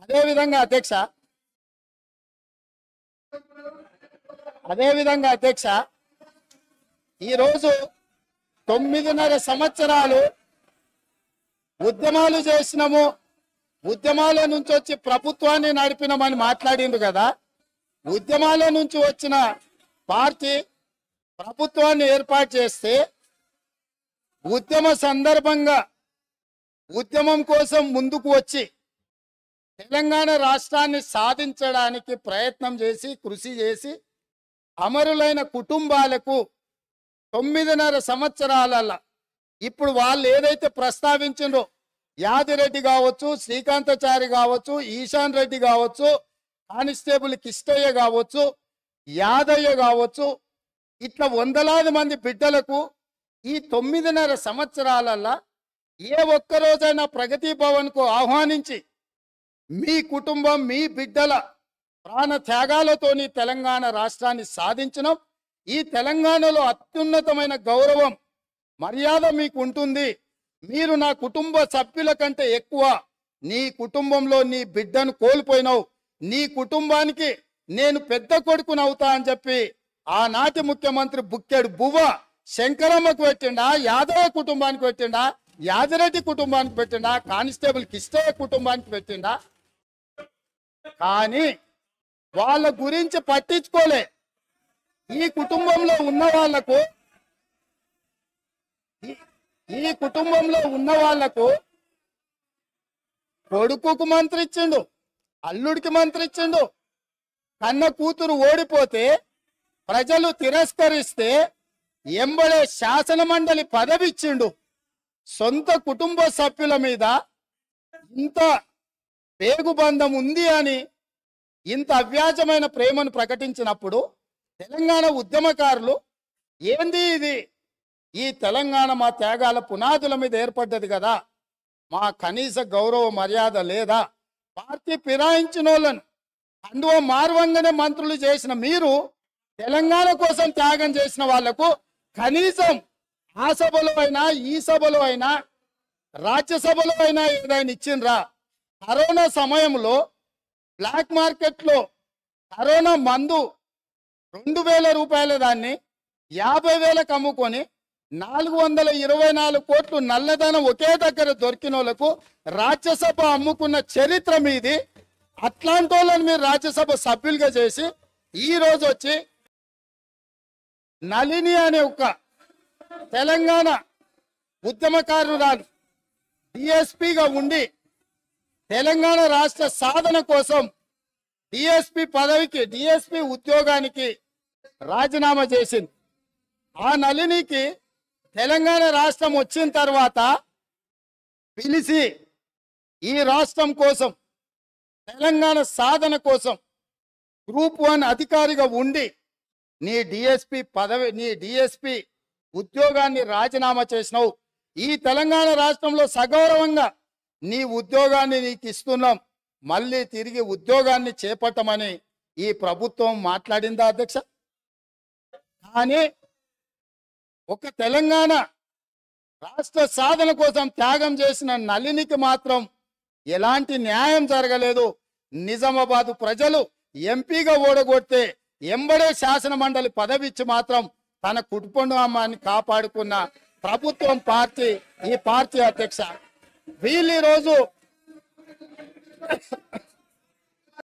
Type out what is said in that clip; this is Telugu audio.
అదేవిధంగా అధ్యక్ష ఈరోజు 9.5 సంవత్సరాలు ఉద్యమాలు చేసినాము, ఉద్యమాల నుంచి వచ్చి ప్రభుత్వాన్ని నడిపినామని మాట్లాడిండు కదా. ఉద్యమాల నుంచి వచ్చిన పార్టీ ప్రభుత్వాన్ని ఏర్పాటు చేస్తే ఉద్యమ సందర్భంగా ఉద్యమం కోసం ముందుకు వచ్చి తెలంగాణ రాష్ట్రాన్ని సాధించడానికి ప్రయత్నం చేసి కృషి చేసి అమరులైన కుటుంబాలకు 9.5 సంవత్సరాలలో ఇప్పుడు వాళ్ళు ఏదైతే ప్రస్తావించిండ్రో యాదిరెడ్డి కావచ్చు, శ్రీకాంతాచారి కావచ్చు, ఈశాన్ రెడ్డి కావచ్చు, కానిస్టేబుల్ కిష్టయ్య కావచ్చు, యాదయ్య కావచ్చు, ఇట్లా వందలాది మంది బిడ్డలకు ఈ 9.5 సంవత్సరాలలో ఏ ఒక్కరోజైనా ప్రగతి భవన్కు ఆహ్వానించి మీ కుటుంబం మీ బిడ్డల ప్రాణ త్యాగాలతోని తెలంగాణ రాష్ట్రాన్ని సాధించడం, ఈ తెలంగాణలో అత్యున్నతమైన గౌరవం మర్యాద మీకు ఉంటుంది, మీరు నా కుటుంబ సభ్యుల కంటే ఎక్కువ నీ కుటుంబంలో నీ బిడ్డను కోల్పోయినావు, నీ కుటుంబానికి నేను పెద్ద కొడుకునవుతా అని చెప్పి ఆనాటి ముఖ్యమంత్రి బుక్కెడు బువ్వ శంకరమ్మకు పెట్టిండా, యాదవ కుటుంబానికి పెట్టిండా, యాదిరెడ్డి కుటుంబానికి పెట్టిండా, కానిస్టేబుల్ కిష్టయ్య కుటుంబానికి పెట్టిండా. కానీ వాళ్ళ గురించి పట్టించుకోలే. ఈ కుటుంబంలో ఉన్న వాళ్లకు కొడుకుకు మంత్రి ఇచ్చిండు, అల్లుడికి మంత్రి ఇచ్చిండు, కన్న కూతురు ఓడిపోతే ప్రజలు తిరస్కరిస్తే ఎంబడే శాసన మండలి పదవి ఇచ్చిండు. సొంత కుటుంబ సభ్యుల మీద ఇంత పేగుబంధం ఉంది అని ఇంత అవ్యాజమైన ప్రేమను ప్రకటించినప్పుడు తెలంగాణ ఉద్యమకారులు ఏంది ఇది, ఈ తెలంగాణ మా త్యాగాల పునాదుల మీద ఏర్పడ్డది కదా, మా కనీస గౌరవ మర్యాద లేదా, పార్టీ ఫిరాయించిన వాళ్ళను అందువ మార్వంగానే మంత్రులు చేసిన మీరు తెలంగాణ కోసం త్యాగం చేసిన వాళ్లకు కనీసం ఆ సభలో అయినా ఈ సభలో అయినా రాజ్యసభలో అయినా ఏదైనా ఇచ్చిండ్రా? కరోనా సమయంలో బ్లాక్ మార్కెట్లో కరోనా మందు 2,000 రూపాయల దాన్ని 50,000కు అమ్ముకొని 424 కోట్లు నల్లధనం ఒకే దగ్గర దొరికిన వాళ్ళకు రాజ్యసభ అమ్ముకున్న చరిత్ర మీది. అట్లాంటి వాళ్ళని మీరు రాజ్యసభ సభ్యులుగా చేసి ఈ రోజు వచ్చి నళిని అనే ఒక తెలంగాణ ఉద్యమకారురాలు డిఎస్పీగా ఉండి తెలంగాణ రాష్ట్ర సాధన కోసం డిఎస్పీ పదవికి డిఎస్పీ ఉద్యోగానికి రాజీనామా చేసింది. ఆ నళినికి తెలంగాణ రాష్ట్రం వచ్చిన తర్వాత పిలిచి ఈ రాష్ట్రం కోసం తెలంగాణ సాధన కోసం గ్రూప్ 1 అధికారిగా ఉండి నీ డిఎస్పీ ఉద్యోగాన్ని రాజీనామా చేసినావు, ఈ తెలంగాణ రాష్ట్రంలో సగౌరవంగా నీ ఉద్యోగాన్ని నీకు ఇస్తున్నాం, మళ్ళీ తిరిగి ఉద్యోగాన్ని చేపట్టమని ఈ ప్రభుత్వం మాట్లాడిందా అధ్యక్ష? కానీ ఒక తెలంగాణ రాష్ట్ర సాధన కోసం త్యాగం చేసిన నళినికి మాత్రం ఎలాంటి న్యాయం జరగలేదు. నిజామాబాద్ ప్రజలు ఎంపీగా ఓడగొడితే ఎంబడే శాసన మండలి పదవి ఇచ్చి మాత్రం తన కుటుంబాన్ని కాపాడుకున్న ప్రభుత్వం ఈ పార్టీ అధ్యక్ష. వీళ్ళు ఈరోజు